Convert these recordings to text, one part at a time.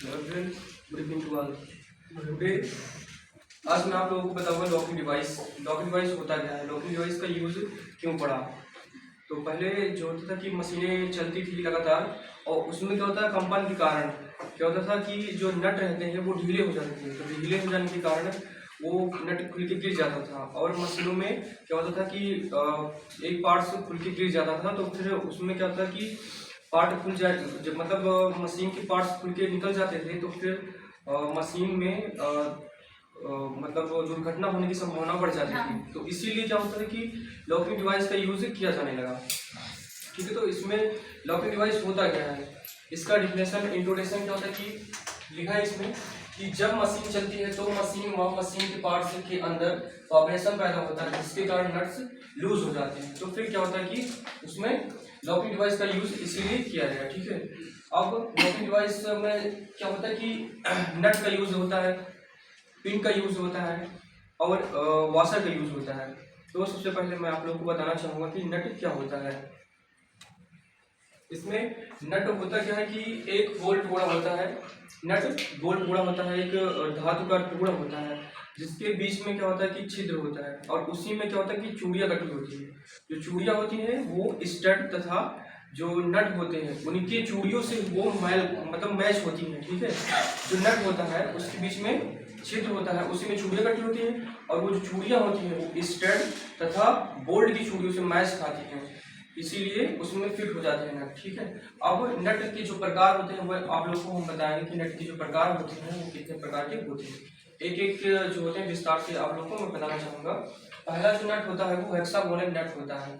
Good evening to all. Today आज मैं आप लोगों को बताऊंगा लॉकिंग डिवाइस। लॉकिंग डिवाइस होता क्या है, लॉकिंग डिवाइस का यूज़ क्यों पड़ा। तो पहले जो होता था कि मशीनें चलती थी लगातार, और उसमें क्या होता है, कंपन के कारण क्या होता था कि जो नट रहते हैं वो ढीले हो जाते थे। तो ढीले हो जाने के कारण वो नट खुल के गिर जाता था, और मशीनों में क्या होता था कि एक पार्ट से खुल के गिर जाता था। तो फिर उसमें क्या होता है कि पार्ट खुल जाए, जब मतलब मशीन के पार्ट्स खुल के निकल जाते थे, तो फिर मशीन में मतलब दुर्घटना होने की संभावना बढ़ जाती थी। तो इसीलिए क्या होता है कि लॉकिंग डिवाइस का यूज किया जाने लगा। ठीक है, तो इसमें लॉकिंग डिवाइस होता क्या है, इसका डिफिनेशन इंट्रोडक्शन क्या होता है कि लिखा है इसमें कि जब मशीन चलती है तो मशीन व मशीन के पार्ट्स के अंदर वाइब्रेशन पैदा होता है, जिसके कारण नट्स लूज हो जाते हैं। तो फिर क्या होता है कि उसमें लॉकिंग डिवाइस का यूज इसीलिए किया गया। ठीक है, अब लॉकिंग डिवाइस में क्या होता है कि नट का यूज होता है, पिन का यूज होता है, और वॉशर का यूज होता है। तो सबसे पहले मैं आप लोगों को बताना चाहूँगा कि नट क्या होता है। इसमें नट होता क्या है कि एक गोल टुकड़ा होता है, नट गोल टुकड़ा होता है, एक धातु का टुकड़ा होता है, जिसके बीच में क्या होता है कि छिद्र होता है, और उसी में क्या होता है कि चूड़ियाँ कटी होती है। जो चूड़ियाँ होती हैं वो स्टड तथा जो नट होते हैं उनकी चूड़ियों से वो मतलब मैच होती हैं। ठीक है, जो नट होता है उसके बीच में छिद्र होता है, उसी में चूड़ियाँ कटी होती हैं, और वो जो चूड़ियाँ होती हैं वो स्टड तथा बोल्ट की चूड़ियों से मैच खाती हैं, इसीलिए उसमें फिट हो जाते हैं नट। ठीक है, अब नट के जो प्रकार होते हैं वो आप लोगों को हम बताएंगे कि नट के जो प्रकार होते हैं वो कितने प्रकार के होते हैं। एक एक जो होते हैं विस्तार से आप लोगों को मैं बताना चाहूँगा। पहला जो नट होता है वो हेक्सागोनल नट होता है।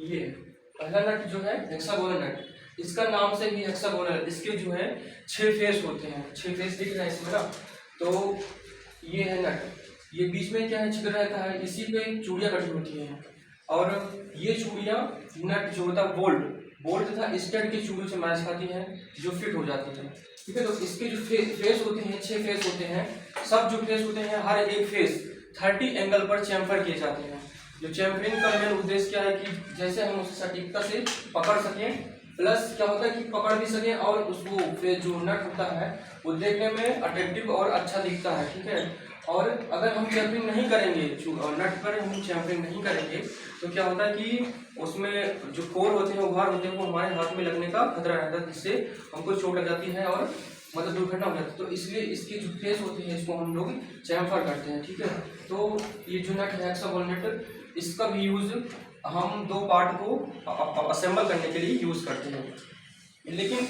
ये पहला नट जो है हेक्सागोनल नट, इसका नाम से ही हेक्सागोनल, इसके जो है 6 फेस होते हैं। 6 फेस दिख रहे हैं इसमें ना, तो ये है नट, ये बीच में क्या है छिद्र रहता है, इसी पे चूड़ियाँ कटी होती हैं, और ये चूड़ियाँ नट जो होता है बोल्ट तथा स्टड की चूड़ियों से मैच खाती हैं, जो फिट हो जाती है। ठीक है, तो इसके जो फेस होते हैं 6 फेस होते हैं। सब जो फेस होते हैं हर एक फेस 30 एंगल पर चैम्फर किए जाते हैं। जो चैम्फरिंग का मेन उद्देश्य क्या है कि जैसे हम उसे सटीकता से पकड़ सकें, प्लस क्या होता है कि पकड़ भी सकें, और उसको फिर जो नट होता है वो देखने में अट्रैक्टिव और अच्छा दिखता है। ठीक है, और अगर हम चैम्फरिंग नहीं करेंगे, नट पर हम चैम्फरिंग नहीं करेंगे, तो क्या होता है कि उसमें जो कोर होते हैं, उभार होते हैं, वो हमारे हाथ में लगने का खतरा रहता है, जिससे हमको चोट लग जाती है और मतलब दुर्घटना हो जाती है। तो इसलिए इसके जो फेस होते हैं इसको हम लोग चैम्फर करते हैं। ठीक है, तो ये जो नट है हेक्सागोनल नट, इसका भी यूज हम 2 पार्ट को असेंबल करने के लिए यूज करते हैं। लेकिन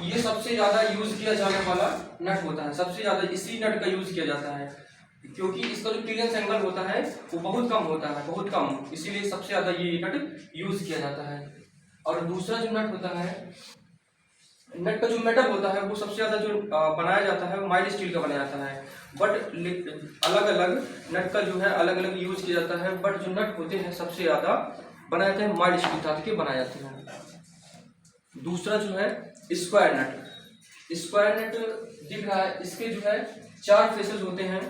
ये सबसे ज्यादा यूज किया जाने वाला नट होता है, सबसे ज्यादा इसी नट का यूज किया जाता है, क्योंकि इसका जो क्लियरेंस एंगल होता है वो बहुत कम होता है, बहुत कम, इसीलिए सबसे ज्यादा ये नट यूज किया जाता है। और दूसरा जो नट होता है, नट का जो मेटल होता है वो सबसे ज्यादा जो बनाया जाता है वो माइल्ड स्टील का बनाया जाता है। बट अलग अलग नट का जो है अलग अलग यूज किया जाता है, बट जो नट होते हैं सबसे ज्यादा बनाए जाते हैं माइल्ड स्टील धातु के बनाए जाते हैं। दूसरा जो है स्क्वायर नट, स्क्वायर नट दिख रहा है, इसके जो है 4 फेसेस होते हैं,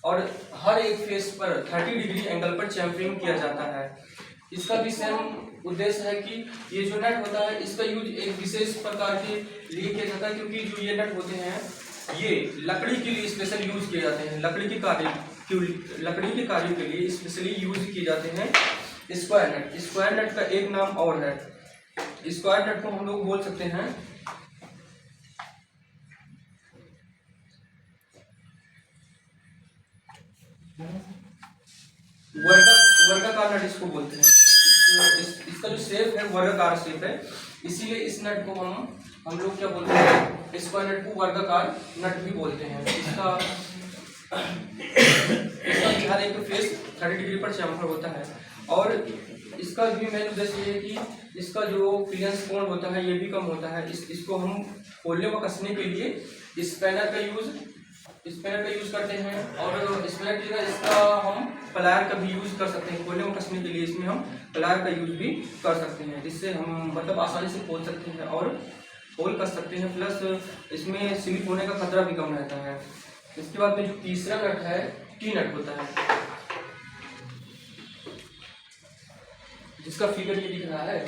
और हर एक फेस पर 30 डिग्री एंगल पर चैम्फरिंग किया जाता है। इसका भी सेम उद्देश्य है कि ये जो नट होता है इसका यूज एक विशेष प्रकार के लिए किया जाता है, क्योंकि जो ये नट होते हैं ये लकड़ी के लिए स्पेशल यूज किए जाते हैं, लकड़ी के कार्यों के लिए स्पेशली यूज किए जाते हैं स्क्वायर नट। स्क्वायर नट का एक नाम और है, स्क्वायर नट को हम लोग बोल सकते हैं वर्गाकार नट, इसको बोलते हैं। इसका जो शेप है वर्गाकार शेप है, इसीलिए इस नट को हम लोग क्या बोलते हैं, स्क्वायर नट को वर्गाकार नट भी बोलते हैं। इसका हर एक फेस 30 डिग्री पर चैम्फर होता है, और इसका भी मेन उद्देश्य ये है कि इसका जो क्लियरेंस कोण होता है ये भी कम होता है। इसको हम खोलने व कसने के लिए स्पैनर का यूज करते हैं, और स्पैनर की जगह इसका हम प्लायर का भी यूज कर सकते हैं। खोलने व कसने के लिए इसमें हम प्लायर का यूज भी कर सकते हैं, जिससे हम मतलब आसानी से खोल सकते हैं और खोल कर सकते हैं, प्लस इसमें स्लिप होने का खतरा भी कम रहता है। इसके बाद में जो तीसरा नट है टी नट होता है, जिसका फिगर ये दिख रहा है।